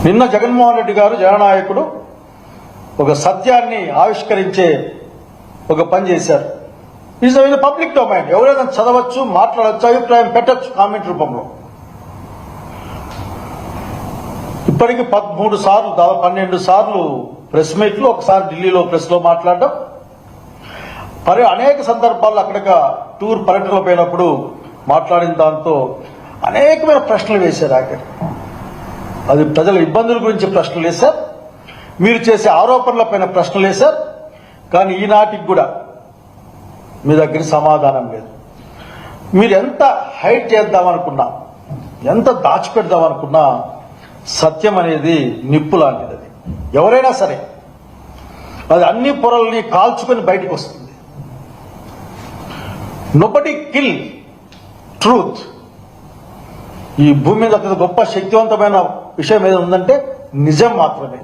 నిన్న జగన్మోహన్ రెడ్డి గారు జననాయకుడు ఒక సత్యాన్ని ఆవిష్కరించే ఒక పని చేశారు. ఈజ్ పబ్లిక్ డొమైన్, ఎవరైనా చదవచ్చు, మాట్లాడచ్చు, అభిప్రాయం పెట్టచ్చు కామెంట్ రూపంలో. ఇప్పటికి 13 సార్లు, దాదాపు 12 సార్లు ప్రెస్ మీట్లు, ఒకసారి ఢిల్లీలో ప్రెస్ లో మాట్లాడడం, అనేక సందర్భాల్లో అక్కడిక టూర్ పర్యటనలో పోయినప్పుడు మాట్లాడిన దాంతో అనేకమైన ప్రశ్నలు వేశారు. ఆఖరి అది ప్రజల ఇబ్బందుల గురించి ప్రశ్నలు వేశారు, మీరు చేసే ఆరోపణలపైన ప్రశ్నలు వేశారు. కానీ ఈనాటికి కూడా మీ దగ్గర సమాధానం లేదు. మీరు ఎంత హైడ్ చేద్దామనుకున్నా, ఎంత దాచిపెడదామనుకున్నా, సత్యం అనేది నిప్పు లాంటిది. అది ఎవరైనా సరే అది అన్ని పొరల్ని కాల్చుకొని బయటకు వస్తుంది. Nobody kill truth. ఈ భూమి మీద అత్యంత గొప్ప శక్తివంతమైన విషయం ఏదో ఉందంటే నిజం మాత్రమే.